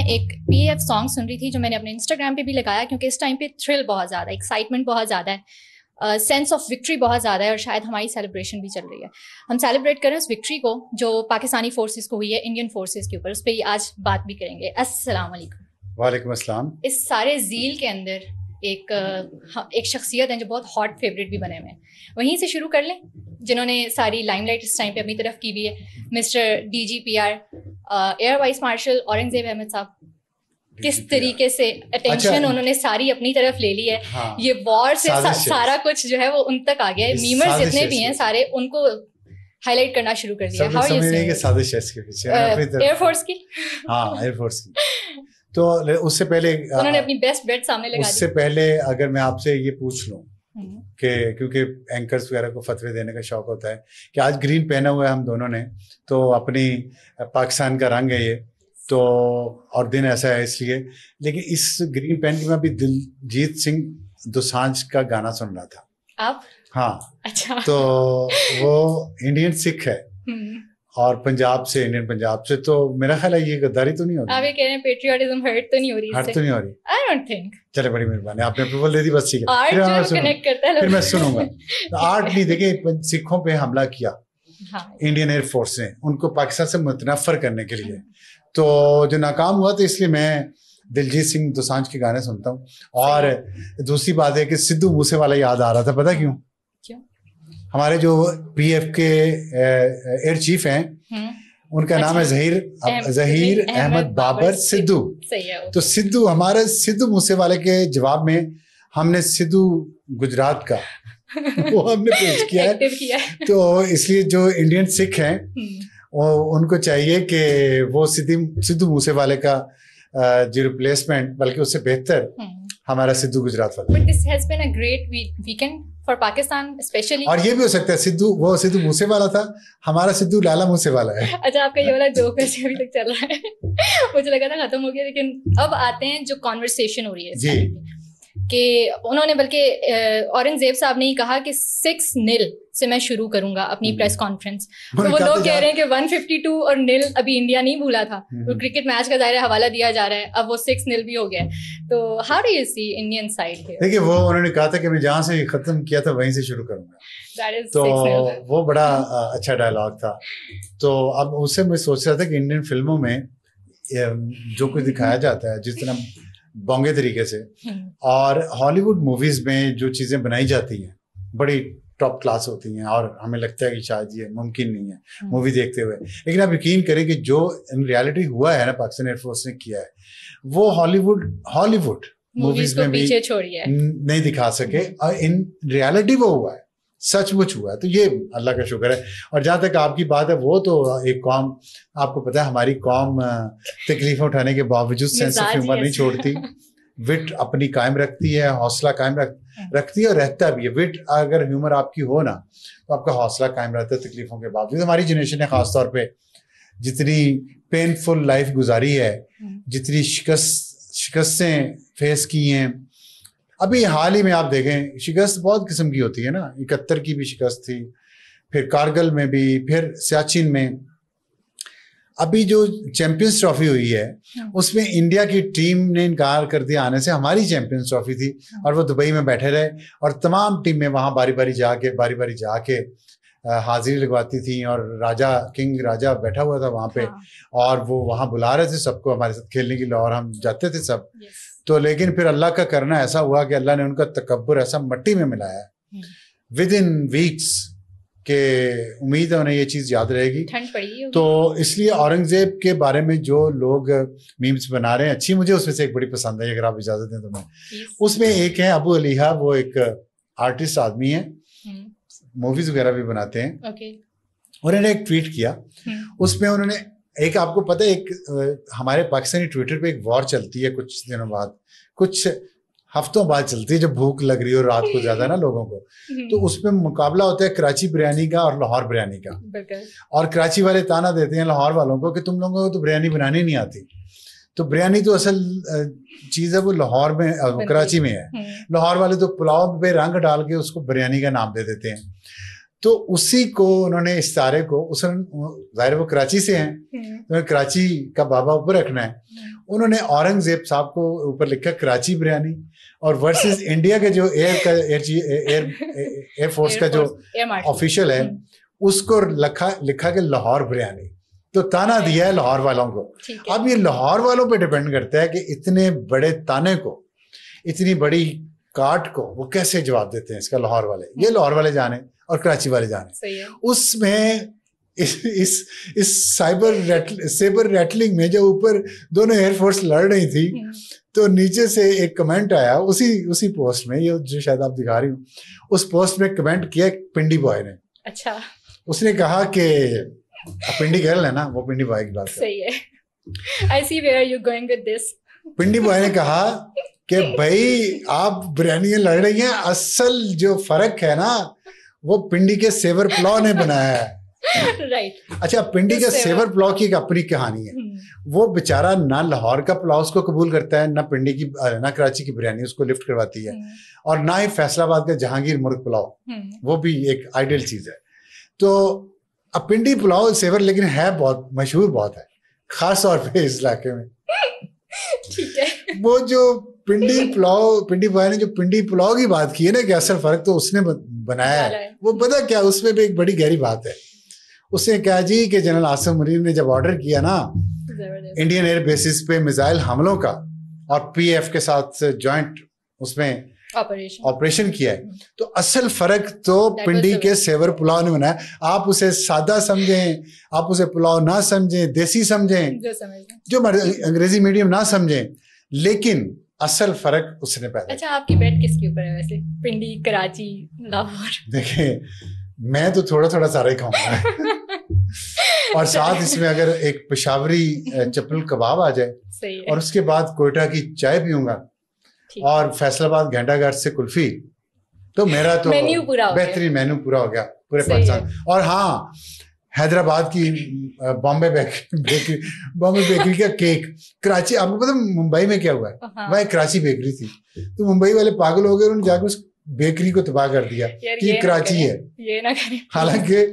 ایک PF song سن رہی تھی جو میں نے اپنے انسٹاگرام پہ بھی لگایا, کیونکہ اس ٹائم پہ تھرل بہت زیادہ ہے, ایکسائٹمنٹ بہت زیادہ ہے, سینس آف وکٹری بہت زیادہ ہے, اور شاید ہماری سیلیبریشن بھی چل رہی ہے. ہم سیلیبریٹ کریں اس وکٹری کو جو پاکستانی فورسز کو ہوئی ہے انڈین فورسز کے اوپر, اس پہ آج بات بھی کریں گے. السلام علیکم. وعلیکم السلام. اس سارے زیل کے اندر ایک شخصیت ہے جو بہت ہاٹ فیوریٹ بھی بنے ہوئے ہیں, وہیں سے شروع کر لیں جنہوں نے ساری لائم لائٹ اس ٹائم پہ اپنی طرف کی ہوئی ہے. Mister DGPR air vice marshal Aurangzeb Ahmed صاحب, کس طریقے سے اٹینشن انہوں نے ساری اپنی طرف لے لی ہے. یہ وار سے سارا کچھ جو ہے وہ ان تک آ گیا ہے. میمرز جتنے بھی ہیں سارے ان کو ہائی لائٹ کرنا شروع کر دیا. ایئر فورس کی, ہاں ایئر فورس کی. تو اس سے پہلے انہوں نے اپنی بیسٹ بیٹ سامنے لگا دی. اس سے پہلے اگر میں آپ سے یہ پوچھ لوں کہ کیونکہ اینکرز وغیرہ کو فتوے دینے کا شوق ہوتا ہے کہ آج گرین پہنا ہوا ہے ہم دونوں نے, تو اپنی پاکستان کا رنگ ہے یہ تو, اور دن ایسا ہے اس لیے, لیکن اس گرین پین کی میں ابھی دلجیت سنگھ دوسانجھ کا گانا سن رہا تھا. آپ؟ ہاں. اچھا. تو وہ انڈین سکھ ہے اور پنجاب سے, انڈین پنجاب سے, تو میرا خیال ہے یہ غداری تو نہیں ہو رہی. آپ یہ کہہ رہے ہیں پیٹریوٹزم ہرٹ تو نہیں ہو رہی؟ ہرٹ تو نہیں ہو رہی. I don't think. چلے بڑی مہربانی, آپ نے اپروول دے دی, بس ٹھیک ہے. پھر میں سنوں گا. آرٹ نہیں, دیکھیں سکھوں پہ حملہ کیا انڈین ایئر فورس نے ان کو پاکستان سے متنفر کرنے کے لیے, تو جو ناکام ہوا تو اس لیے میں دلجیت سنگھ دوسانجھ کے گانے سنتا ہوں. اور دوسری بات ہے کہ سدھو موسے والا یاد آ رہا تھا, پتہ کیوں؟ ہمارے جو PF کے ایئر چیف ہیں ان کا نام ہے ظہیر احمد بابر سدھو. تو سدھو, ہمارے سدھو موسے والے کے جواب میں ہم نے سدھو گجرات کا وہ ہم نے پیش کیا ہے. تو اس لیے جو انڈین سکھ ہیں ان کو چاہیے کہ وہ سدھو موسے والے کا جو ریپلیسمنٹ, بلکہ اس سے بہتر ہمارا سدھو گجرات والا. But this has been a great weekend for Pakistan especially. اور یہ بھی ہو سکتا ہے وہ سدھو موسے والا تھا, ہمارا سدھو لالا موسے والا ہے. اچھا, آپ کا یہ والا جوک ویسے ابھی تک چل رہا ہے, مجھے لگا تھا ختم ہو گیا, لیکن اب آتے ہیں جو کانورسیشن ہو رہی ہے جی, کہ انہوں نے بلکہ اورنگزیب صاحب نے ہی کہا کہ 6-0 سے میں شروع کروں گا اپنی پریس کانفرنس. تو وہ لوگ کہہ رہے ہیں کہ 152 اور 0 ابھی انڈیا نہیں بھولا تھا, وہ کرکٹ میچ کا ظاہر حوالہ دیا جا رہا ہے, اب وہ 6-0 بھی ہو گیا ہے. تو how do you see Indian side here? دیکھیے وہ انہوں نے کہا تھا کہ میں جہاں سے ختم کیا تھا وہیں سے شروع کروں گا, تو وہ بڑا اچھا ڈائلاگ تھا. تو اب اس سے میں سوچ رہا تھا کہ انڈین فلموں میں جو کچھ دکھایا جاتا ہے جس طرح بونگے طریقے سے, اور ہالی ووڈ موویز میں جو چیزیں بنائی جاتی ہیں بڑی ٹاپ کلاس ہوتی ہیں, اور ہمیں لگتا ہے کہ شاید یہ ممکن نہیں ہے مووی دیکھتے ہوئے, لیکن آپ یقین کریں کہ جو ان ریالٹی ہوا ہے نا پاکستان ایئر فورس نے کیا ہے, وہ ہالی ووڈ موویز میں بھی نہیں دکھا سکے, اور ان ریالٹی وہ ہوا ہے, سچ مچ ہوا ہے. تو یہ اللہ کا شکر ہے. اور جہاں تک آپ کی بات ہے, وہ تو ایک قوم, آپ کو پتا ہے ہماری قوم تکلیفیں اٹھانے کے باوجود سینس آف ہیومر نہیں چھوڑتی, وٹ اپنی قائم رکھتی ہے, حوصلہ قائم رکھتی ہے, اور رہتا بھی ہے. وٹ اگر ہیومر آپ کی ہو نا تو آپ کا حوصلہ قائم رہتا ہے تکلیفوں کے باوجود. ہماری جنریشن نے خاص طور پہ جتنی پینفل لائف گزاری ہے, جتنی شکستیں فیس کی ہیں, ابھی حال ہی میں آپ دیکھیں شکست بہت قسم کی ہوتی ہے نا, 71 کی بھی شکست تھی, پھر کارگل میں بھی, پھر سیاچن میں. ابھی جو چیمپئنز ٹرافی ہوئی ہے اس میں انڈیا کی ٹیم نے انکار کر دیا آنے سے. ہماری چیمپئنز ٹرافی تھی اور وہ دبئی میں بیٹھے رہے, اور تمام ٹیمیں وہاں باری باری جا کے حاضری لگواتی تھیں, اور کنگ راجا بیٹھا ہوا تھا وہاں پہ, اور وہ وہاں بلا رہے تھے سب کو ہمارے ساتھ کھیلنے کے لیے, اور ہم جاتے تھے سب. تو لیکن پھر اللہ کا کرنا ایسا ہوا کہ اللہ نے ان کا تکبر ایسا مٹی میں ملایا ود ان ویکس کہ امید ہے انہیں یہ چیز یاد رہے گی. تو اس لیے اورنگزیب کے بارے میں جو لوگ میمز بنا رہے ہیں اچھی, مجھے اس میں سے ایک بڑی پسند ہے, اگر آپ اجازت دیں تو میں اس میں ایک ہے ابو علیحہ, وہ ایک آرٹسٹ آدمی ہے, موویز وغیرہ بھی بناتے ہیں, اور انہوں نے ایک ٹویٹ کیا. اس میں انہوں نے ایک, آپ کو پتہ ہے ایک ہمارے پاکستانی ٹویٹر پہ ایک وار چلتی ہے کچھ دنوں بعد, کچھ ہفتوں بعد چلتی ہے, جب بھوک لگ رہی ہو رات کو زیادہ نا لوگوں کو, تو اس میں مقابلہ ہوتا ہے کراچی بریانی کا اور لاہور بریانی کا. اور کراچی والے تانا دیتے ہیں لاہور والوں کو کہ تم لوگوں کو تو بریانی بنانی نہیں آتی. تو بریانی تو اصل چیز ہے وہ لاہور میں, کراچی میں ہے. لاہور والے تو پلاؤ پہ رنگ ڈال کے اس کو بریانی کا نام دے دیتے ہیں. تو اسی کو انہوں نے اس تارے کو ظاہر وہ کراچی سے ہیں, انہوں نے کراچی کا بابا اوپر رکھنا ہے, انہوں نے اورنگزیب صاحب کو اوپر لکھا کراچی بریانی, اور ورسز انڈیا کے جو ایئر فورس کا جو آفیشیل ہے اس کو لکھا کہ لاہور بریانی. تو تانا دیا ہے لاہور والوں کو. اب یہ لاہور والوں پہ ڈیپینڈ کرتا ہے کہ اتنے بڑے تانے کو, اتنی بڑی کاٹ کو وہ کیسے جواب دیتے ہیں اس کا لاہور والے. یہ لاہور والے جانے اور کراچی والے جانے. اس میں اس سیبر ریٹلنگ میں جو اوپر دونوں ایئر فورس لڑ رہی تھی, تو نیچے سے ایک کمنٹ آیا اسی پوسٹ میں, یہ جو شاید آپ دکھا رہی ہوں, اس پوسٹ میں کمنٹ کیا پنڈی بوائے نے. اچھا. اس نے کہا کہ پنڈی گرل ہے نا, وہ پنڈی بوائے کی بات صحیح ہے. I see where you going with this. Pindi boy نے کہا کہ بھائی آپ بریانیاں لڑ رہی ہیں, اصل جو فرق ہے نا وہ پنڈی کے سیور پلاؤ نے بنایا ہے. اچھا, پنڈی کے سیور پلاؤ کی ایک اپنی کہانی ہے. وہ بیچارہ نہ لاہور کا پلاؤ اس کو قبول کرتا ہے, نہ پنڈی کی نہ کراچی کی بریانی اس کو لفٹ کرواتی ہے, اور نہ ہی فیصل آباد کا جہانگیر مرغ پلاؤ, وہ بھی ایک آئیڈیل چیز ہے. تو اب پنڈی پلاؤ سیور لیکن ہے بہت مشہور بہت ہے, خاص طور پہ اس علاقے میں. وہ جو پنڈی بھائی نے جو پنڈی پلاؤ کی بات کی ہے نا کہ اصل فرق تو اس نے بنایا ہے, وہ پتا کیا, اس میں بھی ایک بڑی گہری بات ہے. اس نے کہا جی کہ جنرل عاصم منیر نے جب آرڈر کیا نا انڈین ایئر بیسز پہ میزائل حملوں کا, اور پی ایف کے ساتھ جوائنٹ اس میں آپریشن کیا ہے, تو اصل فرق تو پنڈی کے سیور پلاؤ نے بنایا. آپ اسے سادہ سمجھیں, آپ اسے پلاؤ نہ سمجھیں, دیسی سمجھیں, جو انگریزی میڈیم نہ سمجھیں, لیکن اصل فرق اس نے پیدا. اچھا, آپ کی بیٹ کس کے اوپر ہے ویسے, پنڈی, کراچی, لاہور؟ دیکھیں میں تو تھوڑا تھوڑا سارا ہی کھاؤں گا, اور ساتھ اس میں اگر ایک پشاوری چپل کباب آ جائے, اور اس کے بعد کوئٹہ کی چائے پیوں گا, اور فیصل آباد گھنٹہ گھر سے کلفی, تو میرا تو بہترین مینو پورا ہو گیا پورے پاکستان. اور ہاں, حیدرآباد کی بامبے بیکری کا کیک. کراچی, آپ کو پتا ممبئی میں کیا ہوا ہے, وہاں ایک کراچی بیکری تھی, تو ممبئی والے پاگل ہو گئے, انہوں نے جا کے اس بیکری کو تباہ کر دیا کہ یہ کراچی ہے. حالانکہ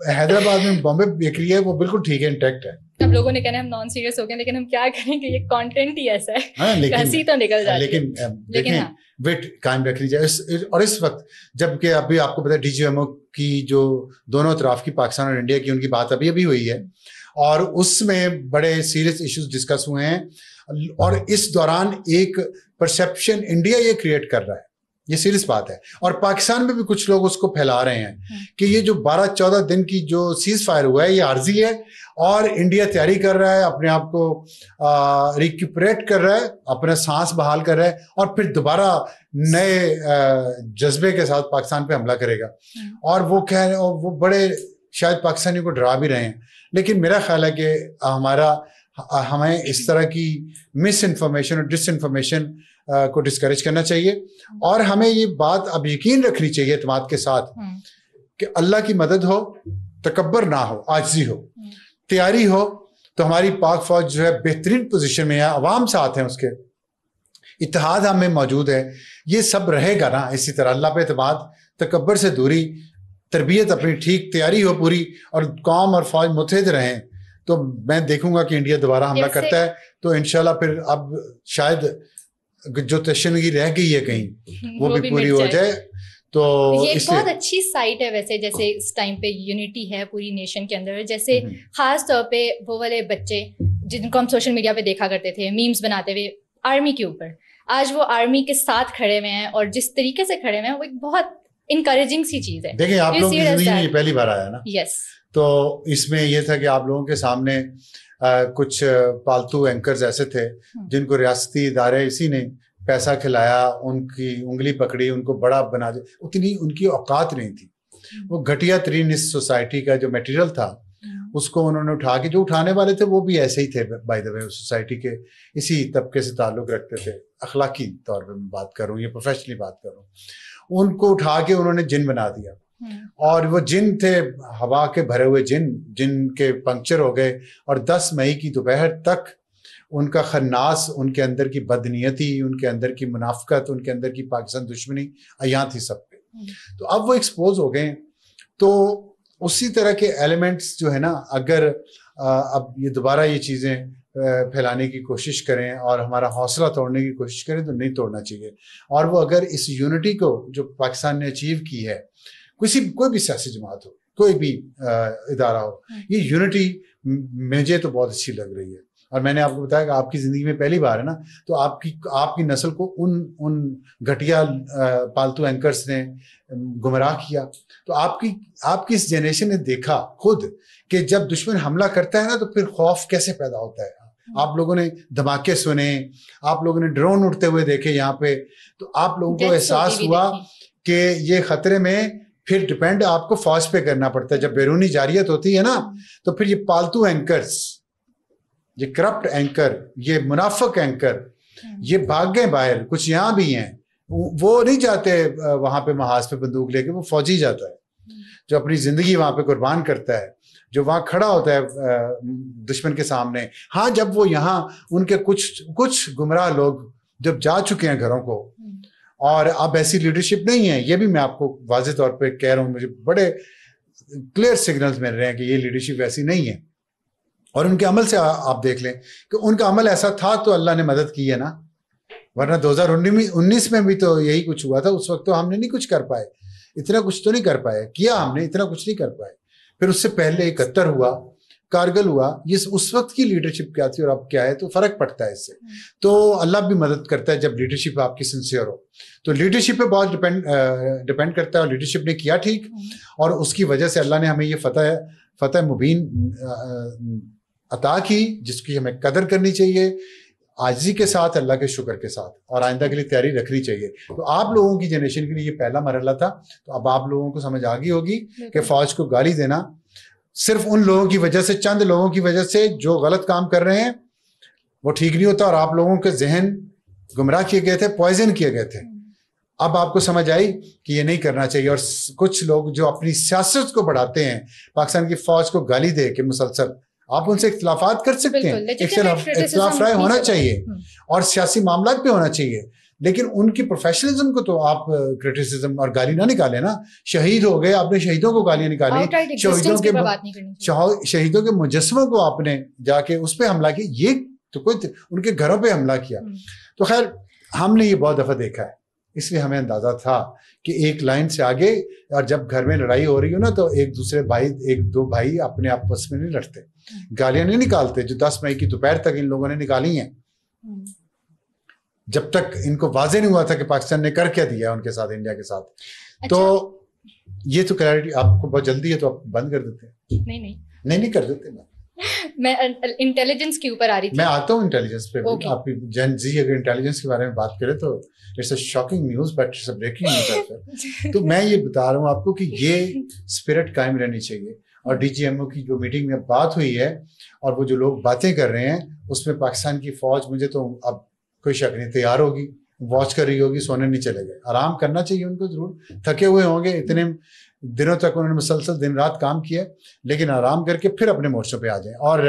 حیدرآباد میں بامبے بیکری ہے, وہ بالکل ٹھیک ہے, انٹیکٹ ہے. اب لوگوں نے کہنا ہم نان سیریس ہو گئے, لیکن ہم کیا کریں کہ یہ کانٹینٹ ہی ایسا ہے, ہنسی تو نکل جاتی ہے. لیکن دیکھیں ویٹ قائم رکھنی چاہیے. اور اس وقت جب کہ ابھی آپ کو پتا ڈی جی ایم او کی جو دونوں اطراف کی پاکستان اور انڈیا کی ان کی بات ابھی ہوئی ہے, اور اس میں بڑے سیریس ایشوز ڈسکس ہوئے ہیں, اور اس دوران ایک پرسیپشن انڈیا یہ کریٹ کر رہا ہے, یہ سیریس بات ہے. اور پاکستان میں بھی کچھ لوگ اس کو پھیلا رہے ہیں کہ یہ جو 12-14 دن کی جو سیز فائر ہوا ہے یہ عارضی ہے, اور انڈیا تیاری کر رہا ہے, اپنے آپ کو ریکیوپریٹ کر رہا ہے, اپنا سانس بحال کر رہا ہے, اور پھر دوبارہ نئے جذبے کے ساتھ پاکستان پہ حملہ کرے گا. اور وہ کہہ رہے ہیں, وہ بڑے شاید پاکستانیوں کو ڈرا بھی رہے ہیں. لیکن میرا خیال ہے کہ ہمیں اس طرح کی مس انفارمیشن اور ڈس انفارمیشن کو ڈسکریج کرنا چاہیے, اور ہمیں یہ بات اب یقین رکھنی چاہیے اعتماد کے ساتھ کہ اللہ کی مدد ہو, تکبر نہ ہو, عاجزی ہو, تیاری ہو, تو ہماری پاک فوج جو ہے بہترین پوزیشن میں ہے, عوام ساتھ ہیں, اس کے اتحاد ہمیں موجود ہے. یہ سب رہے گا نا اسی طرح, اللہ پہ اعتماد, تکبر سے دوری, تربیت اپنی ٹھیک, تیاری ہو پوری, اور قوم اور فوج متحد رہیں, تو میں دیکھوں گا کہ انڈیا دوبارہ حملہ کرتا ہے, تو انشاءاللہ پھر اب شاید جو تشنگی رہ گئی ہے کہیں وہ بھی پوری ہو جائے. تو یہ بہت اچھی سائٹ ہے ویسے, جیسے اس ٹائم پہ یونٹی ہے پوری نیشن کے اندر, جیسے خاص طور پہ وہ والے بچے جن کو ہم سوشل میڈیا پہ دیکھا کرتے تھے میمز بناتے ہوئے آرمی کے اوپر, آج وہ آرمی کے ساتھ کھڑے ہوئے ہیں, اور جس طریقے سے کھڑے ہوئے ہیں وہ ایک بہت انکریجنگ سی چیز ہے. دیکھیں آپ لوگوں کی زندگی میں یہ پہلی بار آیا نا. یس. تو اس میں یہ تھا کہ آپ لوگوں کے سامنے کچھ پالتو اینکرز ایسے تھے جن کو ریاستی ادارے اسی نے پیسہ کھلایا, ان کی انگلی پکڑی, ان کو بڑا بنا دیا, اتنی ان کی اوقات نہیں تھی. وہ گھٹیا ترین اس سوسائٹی کا جو میٹیریل تھا اس کو انہوں نے اٹھا کے, جو اٹھانے والے تھے وہ بھی ایسے ہی تھے بائی دا وے, سوسائٹی کے اسی طبقے سے تعلق رکھتے تھے, اخلاقی طور پہ میں بات کر رہا ہوں یا پروفیشنلی بات کر رہا ہوں. ان کو اٹھا کے انہوں نے جن بنا دیا, اور وہ جن تھے ہوا کے بھرے ہوئے جن کے پنکچر ہو گئے, اور 10 مئی کی دوپہر تک ان کا خناس, ان کے اندر کی بدنیتی, ان کے اندر کی منافقت, ان کے اندر کی پاکستان دشمنی عیاں تھی سب پہ. تو اب وہ ایکسپوز ہو گئے. تو اسی طرح کے ایلیمنٹس جو ہے نا, اگر اب یہ دوبارہ یہ چیزیں پھیلانے کی کوشش کریں اور ہمارا حوصلہ توڑنے کی کوشش کریں تو نہیں توڑنا چاہیے. اور وہ اگر اس یونٹی کو جو پاکستان نے اچیو کی ہے, کوئی بھی سیاسی جماعت ہو, کوئی بھی ادارہ ہو, یہ یونٹی مجھے تو بہت اچھی لگ رہی ہے. اور میں نے آپ کو بتایا کہ آپ کی زندگی میں پہلی بار ہے نا, تو آپ کی نسل کو ان گھٹیا پالتو اینکرز نے گمراہ کیا. تو آپ کی اس جنریشن نے دیکھا خود کہ جب دشمن حملہ کرتا ہے نا تو پھر خوف کیسے پیدا ہوتا ہے. آپ لوگوں نے دھماکے سنے, آپ لوگوں نے ڈرون اڑتے ہوئے دیکھے یہاں پہ, تو آپ لوگوں کو احساس ہوا کہ یہ خطرے میں پھر ڈپینڈ آپ کو فوج پہ کرنا پڑتا ہے. جب بیرونی جاریت ہوتی ہے نا تو پھر یہ پالتو اینکرز, یہ کرپٹ اینکر, یہ منافق اینکر, یہ بھاگ گئے باہر. کچھ یہاں بھی ہیں, وہ نہیں جاتے وہاں پہ محاذ پہ بندوق لے کے, وہ فوجی جاتا ہے جو اپنی زندگی وہاں پہ قربان کرتا ہے, جو وہاں کھڑا ہوتا ہے دشمن کے سامنے. ہاں جب وہ یہاں ان کے کچھ گمراہ لوگ جب جا چکے ہیں گھروں کو, اور اب ایسی لیڈرشپ نہیں ہے, یہ بھی میں آپ کو واضح طور پہ کہہ رہا ہوں, مجھے بڑے کلیئر سگنلز مل رہے ہیں کہ یہ لیڈرشپ ایسی نہیں ہے. اور ان کے عمل سے آپ دیکھ لیں کہ ان کا عمل ایسا تھا تو اللہ نے مدد کی ہے نا, ورنہ 2019 میں بھی تو یہی کچھ ہوا تھا. اس وقت تو ہم نے نہیں کچھ کر پائے, اتنا کچھ تو نہیں کر پائے, کیا ہم نے اتنا کچھ نہیں کر پائے. پھر اس سے پہلے 71 ہوا, کارگل ہوا, یہ اس وقت کی لیڈرشپ کیا تھی اور اب کیا ہے, تو فرق پڑتا ہے اس سے. تو اللہ بھی مدد کرتا ہے جب لیڈرشپ آپ کی سنسیئر ہو. تو لیڈرشپ پہ بہت ڈپینڈ کرتا ہے, اور لیڈرشپ نے کیا ٹھیک, اور اس کی وجہ سے اللہ نے ہمیں یہ فتح مبین عطا کی, جس کی ہمیں قدر کرنی چاہیے, عاجزی کے ساتھ, اللہ کے شکر کے ساتھ, اور آئندہ کے لیے تیاری رکھنی چاہیے. تو آپ لوگوں کی جنریشن کے لیے یہ پہلا مرحلہ تھا. تو اب آپ لوگوں کو سمجھ آ گئی ہوگی کہ فوج کو گالی دینا صرف ان لوگوں کی وجہ سے, چند لوگوں کی وجہ سے جو غلط کام کر رہے ہیں, وہ ٹھیک نہیں ہوتا. اور آپ لوگوں کے ذہن گمراہ کیے گئے تھے, پوائزن کیے گئے تھے. اب آپ کو سمجھ آئی کہ یہ نہیں کرنا چاہیے. اور کچھ لوگ جو اپنی سیاست کو بڑھاتے ہیں, پاکستان کی فوج کو گالی دے کے مسلسل, آپ ان سے اختلافات کر سکتے ہیں, اختلاف رائے ہونا چاہیے, اور سیاسی معاملات پہ ہونا چاہیے, لیکن ان کی پروفیشنلزم کو تو آپ کرٹیسزم اور گالی نہ نکالیں نا. شہید ہو گئے, آپ نے شہیدوں کو گالیاں نکالی, شہیدوں کے مجسموں کو آپ نے جا کے اس پہ حملہ کیا, یہ تو کوئی ان کے گھروں پہ حملہ کیا. تو خیر ہم نے یہ بہت دفعہ دیکھا ہے, اس لیے ہمیں اندازہ تھا کہ ایک لائن سے آگے, اور جب گھر میں لڑائی ہو رہی ہو نا تو ایک دو بھائی اپنے آپس میں نہیں لڑتے, گالیاں نہیں نکالتے, جو 10 مئی کی دوپہر تک ان لوگوں نے نکالی ہیں, جب تک ان کو واضح نہیں ہوا تھا کہ پاکستان نے کر کیا دیا ان کے ساتھ, انڈیا کے ساتھ. تو یہ تو کلیئرٹی آپ کو بہت جلدی ہے, تو آپ بند کر دیتے ہیں. نہیں کر دیتے. میں انٹیلیجنس کے اوپر آ رہی تھی, میں آتا ہوں انٹیلیجنس پہ. آپ کی جن زی اگر انٹیلیجنس کے بارے میں بات کرے تو it's a shocking news, but it's a breaking news. تو میں یہ بتا رہا ہوں آپ کو کہ یہ اسپرٹ قائم رہنی چاہیے. اور ڈی جی ایم او کی جو میٹنگ میں بات ہوئی ہے, اور وہ جو لوگ باتیں کر رہے ہیں, اس میں پاکستان کی فوج, مجھے تو اب کوئی شک نہیں, تیار ہوگی, واچ کر رہی ہوگی, سونے نہیں چلے گئے. آرام کرنا چاہیے ان کو, ضرور تھکے ہوئے ہوں گے, اتنے دنوں تک انہوں نے مسلسل دن رات کام کیا, لیکن آرام کر کے پھر اپنے مورچوں پہ آ جائیں. اور